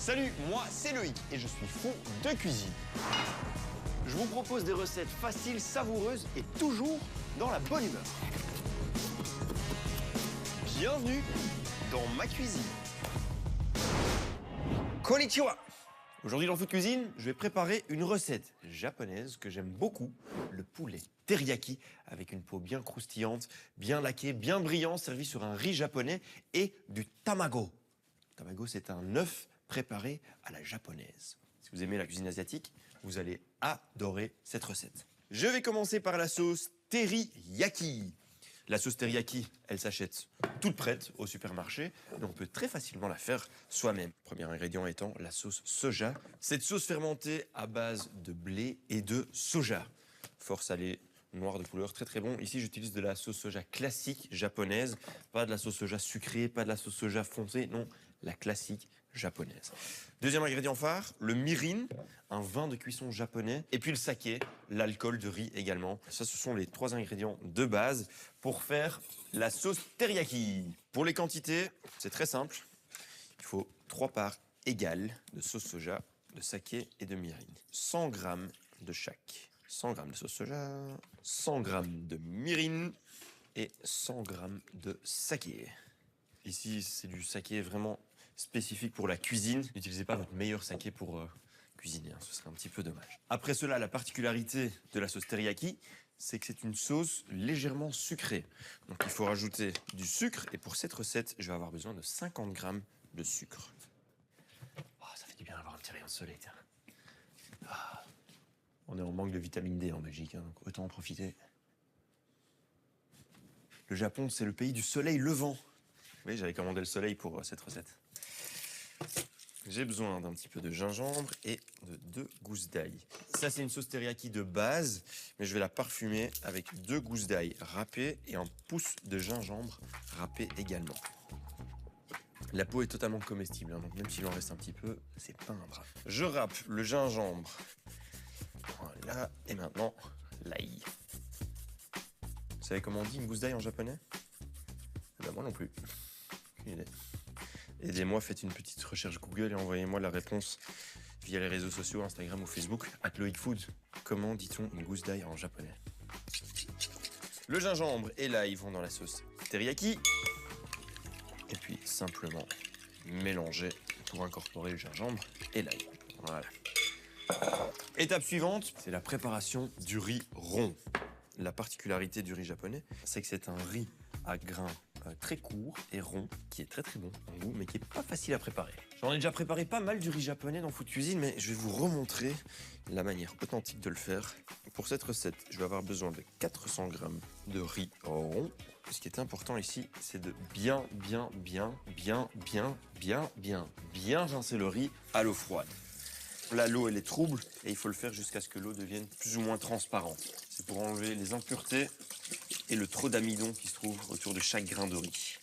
Salut, moi c'est Loïc et je suis fou de cuisine. Je vous propose des recettes faciles, savoureuses et toujours dans la bonne humeur. Bienvenue dans ma cuisine. Konnichiwa. Aujourd'hui dans Food Cuisine, je vais préparer une recette japonaise que j'aime beaucoup, le poulet teriyaki avec une peau bien croustillante, bien laquée, bien brillant, servi sur un riz japonais et du tamago. Le tamago, c'est un œuf préparé à la japonaise. Si vous aimez la cuisine asiatique, vous allez adorer cette recette. Je vais commencer par la sauce teriyaki. La sauce teriyaki, elle s'achète toute prête au supermarché, mais on peut très facilement la faire soi-même. Premier ingrédient étant la sauce soja. Cette sauce fermentée à base de blé et de soja. Fort salé, noir de couleur, très très bon. Ici, j'utilise de la sauce soja classique japonaise, pas de la sauce soja sucrée, pas de la sauce soja foncée, non, la classique japonaise. Deuxième ingrédient phare, le mirin, un vin de cuisson japonais, et puis le saké, l'alcool de riz également. Ça, ce sont les trois ingrédients de base pour faire la sauce teriyaki. Pour les quantités, c'est très simple. Il faut 3 parts égales de sauce soja, de saké et de mirin. 100 g de chaque. 100 g de sauce soja, 100 g de mirin et 100 g de saké. Ici, c'est du saké vraiment spécifique pour la cuisine. N'utilisez pas votre meilleur saké pour cuisiner, hein, ce serait un petit peu dommage. Après cela, la particularité de la sauce teriyaki, c'est que c'est une sauce légèrement sucrée. Donc il faut rajouter du sucre et pour cette recette, je vais avoir besoin de 50 g de sucre. Oh, ça fait du bien d'avoir un petit rayon de soleil, tiens. Ah. On est en manque de vitamine D en Belgique, hein, donc autant en profiter. Le Japon, c'est le pays du soleil levant. Oui, j'avais commandé le soleil pour cette recette. J'ai besoin d'un petit peu de gingembre et de 2 gousses d'ail. Ça, c'est une sauce teriyaki de base, mais je vais la parfumer avec 2 gousses d'ail râpées et un pouce de gingembre râpé également. La peau est totalement comestible, hein, donc même s'il en reste un petit peu, c'est pas un drame. Je râpe le gingembre. Voilà, et maintenant, l'ail. Vous savez comment on dit une gousse d'ail en japonais? Ben moi non plus. Aucune idée. Aidez-moi, faites une petite recherche Google et envoyez-moi la réponse via les réseaux sociaux, Instagram ou Facebook, @loicfood. Comment dit-on une gousse d'ail en japonais? Le gingembre et l'ail vont dans la sauce teriyaki. Et puis simplement mélanger pour incorporer le gingembre et l'ail. Voilà. Étape suivante, c'est la préparation du riz rond. La particularité du riz japonais, c'est que c'est un riz à grains très court et rond, qui est très très bon en goût, mais qui est pas facile à préparer. J'en ai déjà préparé pas mal du riz japonais dans Food Cuisine, mais je vais vous remontrer la manière authentique de le faire. Pour cette recette, je vais avoir besoin de 400 g de riz rond. Ce qui est important ici, c'est de bien rincer le riz à l'eau froide. Là, l'eau, elle est trouble et il faut le faire jusqu'à ce que l'eau devienne plus ou moins transparente. C'est pour enlever les impuretés et le trop d'amidon qui se trouve autour de chaque grain de riz.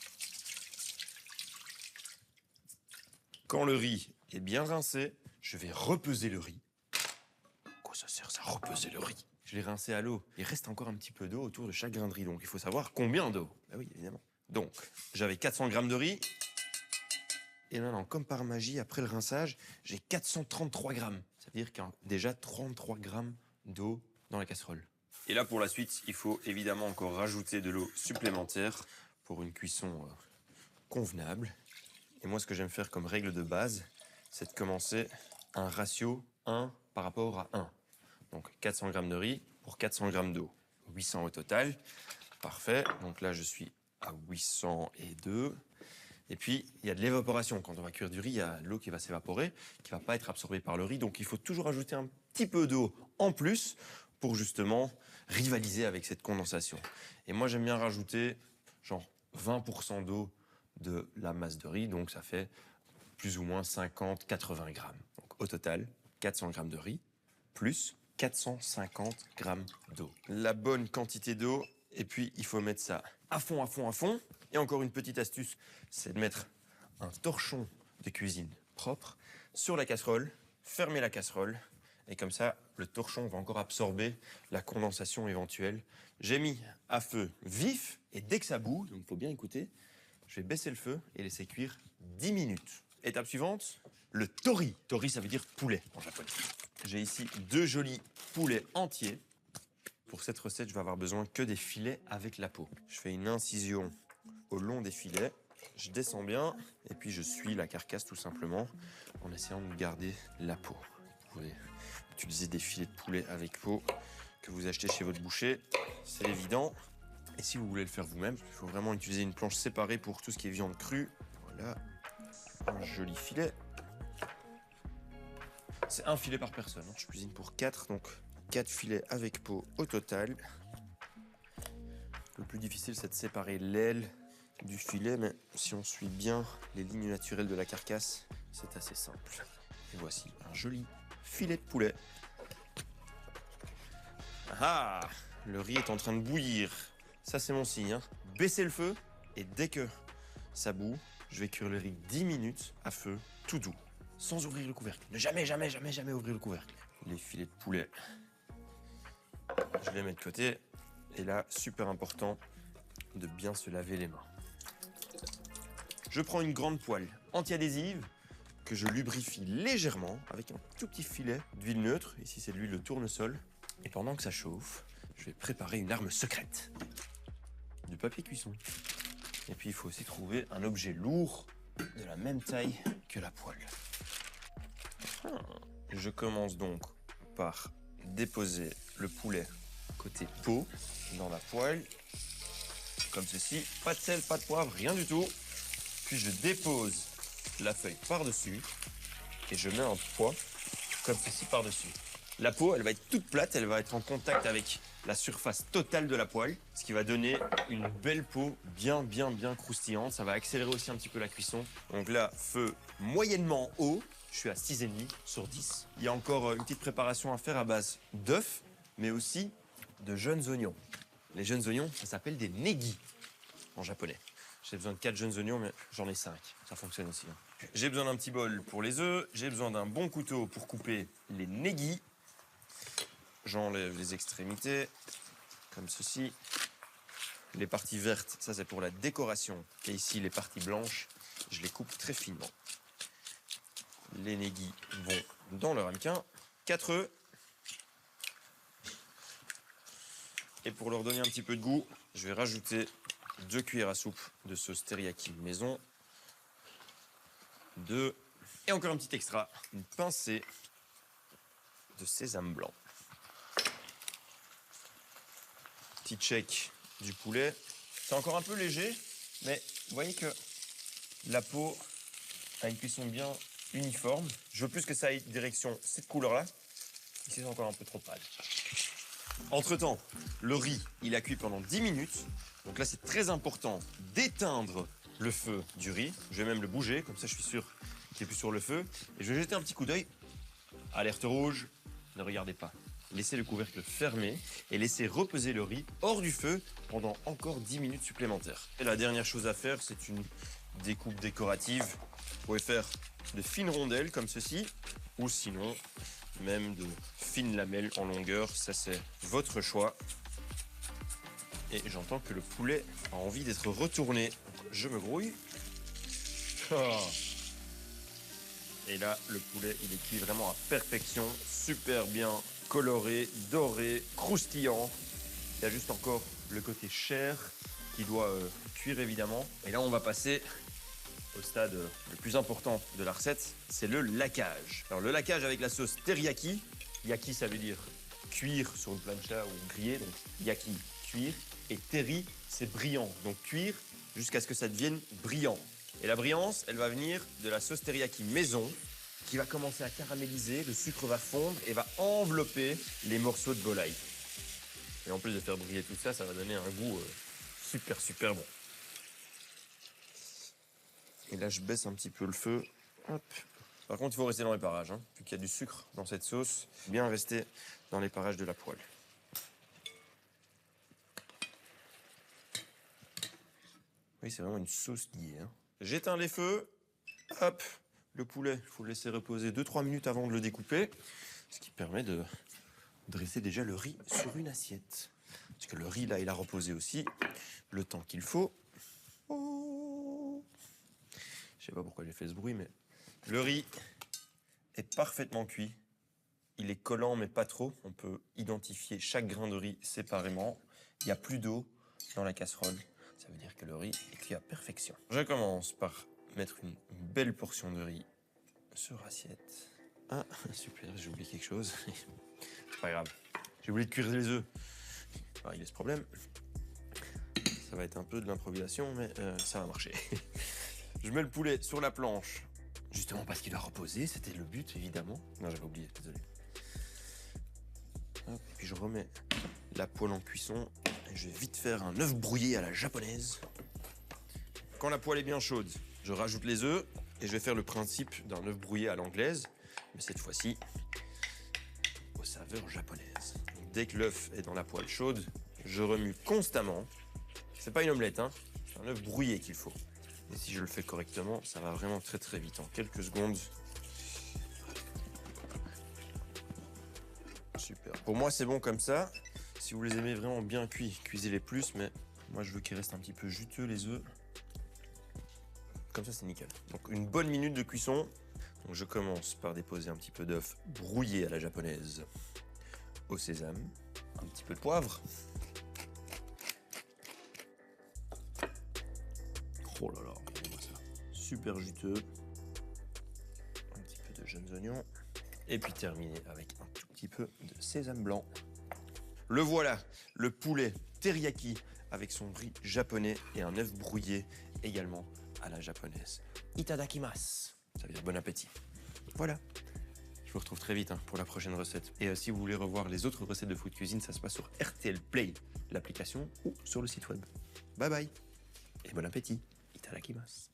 Quand le riz est bien rincé, je vais repeser le riz. Quoi ça sert ça, repeser le riz? Je l'ai rincé à l'eau. Il reste encore un petit peu d'eau autour de chaque grain de riz, donc il faut savoir combien d'eau. Bah oui, évidemment. Donc, j'avais 400 g de riz. Et maintenant, comme par magie, après le rinçage, j'ai 433 g. Ça veut dire qu'il y a déjà 33 g d'eau dans la casserole. Et là, pour la suite, il faut évidemment encore rajouter de l'eau supplémentaire pour une cuisson convenable. Et moi, ce que j'aime faire comme règle de base, c'est de commencer un ratio 1 par rapport à 1. Donc 400 g de riz pour 400 g d'eau. 800 au total. Parfait. Donc là, je suis à 802. Et puis, il y a de l'évaporation. Quand on va cuire du riz, il y a l'eau qui va s'évaporer, qui va pas être absorbée par le riz. Donc, il faut toujours ajouter un petit peu d'eau en plus pour justement rivaliser avec cette condensation. Et moi, j'aime bien rajouter genre 20% d'eau de la masse de riz. Donc, ça fait plus ou moins 50-80 g. Donc, au total, 400 g de riz plus 450 g d'eau. La bonne quantité d'eau. Et puis, il faut mettre ça à fond. Et encore une petite astuce, c'est de mettre un torchon de cuisine propre sur la casserole, fermer la casserole, et comme ça, le torchon va encore absorber la condensation éventuelle. J'ai mis à feu vif, et dès que ça bout, donc il faut bien écouter, je vais baisser le feu et laisser cuire 10 minutes. Étape suivante, le tori. Tori, ça veut dire poulet en japonais. J'ai ici 2 jolis poulets entiers. Pour cette recette, je vais avoir besoin que des filets avec la peau. Je fais une incision au long des filets. Je descends bien et puis je suis la carcasse tout simplement en essayant de garder la peau. Vous pouvez utiliser des filets de poulet avec peau que vous achetez chez votre boucher, c'est évident. Et si vous voulez le faire vous-même, il faut vraiment utiliser une planche séparée pour tout ce qui est viande crue. Voilà, un joli filet. C'est un filet par personne, hein. Je cuisine pour 4, donc 4 filets avec peau au total. Le plus difficile, c'est de séparer l'aile du filet, mais si on suit bien les lignes naturelles de la carcasse, c'est assez simple. Et voici un joli filet de poulet. Ah, le riz est en train de bouillir. Ça, c'est mon signe, hein. Baissez le feu et dès que ça bout, je vais cuire le riz 10 minutes à feu tout doux, sans ouvrir le couvercle. Ne jamais, jamais, jamais, jamais ouvrir le couvercle. Les filets de poulet, je les mets de côté. Et là, super important de bien se laver les mains. Je prends une grande poêle anti-adhésive que je lubrifie légèrement avec un tout petit filet d'huile neutre. Ici, c'est de l'huile de tournesol. Et pendant que ça chauffe, je vais préparer une arme secrète. Du papier cuisson. Et puis, il faut aussi trouver un objet lourd de la même taille que la poêle. Je commence donc par déposer le poulet côté peau dans la poêle. Comme ceci. Pas de sel, pas de poivre, rien du tout. Puis je dépose la feuille par-dessus et je mets un poids comme ceci par-dessus. La peau, elle va être toute plate, elle va être en contact avec la surface totale de la poêle, ce qui va donner une belle peau bien croustillante. Ça va accélérer aussi un petit peu la cuisson. Donc là, feu moyennement haut, je suis à 6,5 sur 10. Il y a encore une petite préparation à faire à base d'œufs, mais aussi de jeunes oignons. Les jeunes oignons, ça s'appelle des negi en japonais. J'ai besoin de 4 jeunes oignons, mais j'en ai 5. Ça fonctionne aussi, hein. J'ai besoin d'un petit bol pour les œufs. J'ai besoin d'un bon couteau pour couper les negi. J'enlève les extrémités, comme ceci. Les parties vertes, ça c'est pour la décoration. Et ici, les parties blanches, je les coupe très finement. Les negi vont dans le ramequin. 4 œufs. Et pour leur donner un petit peu de goût, je vais rajouter 2 cuillères à soupe de sauce teriyaki maison. 2. Et encore un petit extra, une pincée de sésame blanc. Petit check du poulet. C'est encore un peu léger, mais vous voyez que la peau a une cuisson bien uniforme. Je veux plus que ça aille direction cette couleur-là. Ici, c'est encore un peu trop pâle. Entre-temps, le riz, il a cuit pendant 10 minutes. Donc là, c'est très important d'éteindre le feu du riz. Je vais même le bouger, comme ça je suis sûr qu'il n'est plus sur le feu. Et je vais jeter un petit coup d'œil. Alerte rouge, ne regardez pas. Laissez le couvercle fermé et laissez reposer le riz hors du feu pendant encore 10 minutes supplémentaires. Et la dernière chose à faire, c'est une découpe décorative. Vous pouvez faire de fines rondelles comme ceci, ou sinon, même de fines lamelles en longueur. Ça, c'est votre choix. Et j'entends que le poulet a envie d'être retourné. Donc, je me grouille. Oh. Et là, le poulet, il est cuit vraiment à perfection. Super bien coloré, doré, croustillant. Il y a juste encore le côté chair qui doit cuire évidemment. Et là, on va passer au stade le plus important de la recette, c'est le laquage. Alors le laquage avec la sauce teriyaki. Yaki, ça veut dire cuire sur une plancha ou griller. Donc yaki, cuire. Et teri, c'est brillant. Donc cuire jusqu'à ce que ça devienne brillant. Et la brillance, elle va venir de la sauce teriyaki maison qui va commencer à caraméliser, le sucre va fondre et va envelopper les morceaux de volaille. Et en plus de faire briller tout ça, ça va donner un goût super bon. Et là, je baisse un petit peu le feu. Hop. Par contre, il faut rester dans les parages, hein. Vu qu'il y a du sucre dans cette sauce, bien rester dans les parages de la poêle. Oui, c'est vraiment une sauce liée, hein. J'éteins les feux. Hop. Le poulet, il faut le laisser reposer 2-3 minutes avant de le découper. Ce qui permet de dresser déjà le riz sur une assiette. Parce que le riz, là, il a reposé aussi le temps qu'il faut. Oh. Je sais pas pourquoi j'ai fait ce bruit, mais le riz, est parfaitement cuit. Il est collant, mais pas trop. On peut identifier chaque grain de riz séparément. Il n'y a plus d'eau dans la casserole. Ça veut dire que le riz est cuit à perfection. Je commence par mettre une belle portion de riz sur assiette. Ah, super, j'ai oublié quelque chose. C'est pas grave. J'ai oublié de cuire les œufs. Alors, il y a ce problème. Ça va être un peu de l'improvisation, mais ça va marcher. Je mets le poulet sur la planche, justement parce qu'il doit reposer. C'était le but, évidemment. Non, j'avais oublié, désolé. Hop, et puis je remets la poêle en cuisson. Et je vais vite faire un œuf brouillé à la japonaise. Quand la poêle est bien chaude, je rajoute les œufs et je vais faire le principe d'un œuf brouillé à l'anglaise, mais cette fois-ci aux saveurs japonaises. Donc, dès que l'œuf est dans la poêle chaude, je remue constamment. C'est pas une omelette, hein. C'est un œuf brouillé qu'il faut. Et si je le fais correctement, ça va vraiment très très vite. En quelques secondes. Super. Pour moi, c'est bon comme ça. Si vous les aimez vraiment bien cuits, cuisez-les plus, mais moi, je veux qu'ils restent un petit peu juteux, les œufs. Comme ça, c'est nickel. Donc, une bonne minute de cuisson. Donc, je commence par déposer un petit peu d'œuf brouillé à la japonaise au sésame. Un petit peu de poivre. Oh là là, regardez-moi ça. Super juteux. Un petit peu de jeunes oignons. Et puis terminer avec un tout petit peu de sésame blanc. Le voilà, le poulet teriyaki avec son riz japonais et un œuf brouillé également à la japonaise. Itadakimasu. Ça veut dire bon appétit. Voilà. Je vous retrouve très vite pour la prochaine recette. Et si vous voulez revoir les autres recettes de Food Cuisine, ça se passe sur RTL Play, l'application, ou sur le site web. Bye bye et bon appétit. Itadakimasu.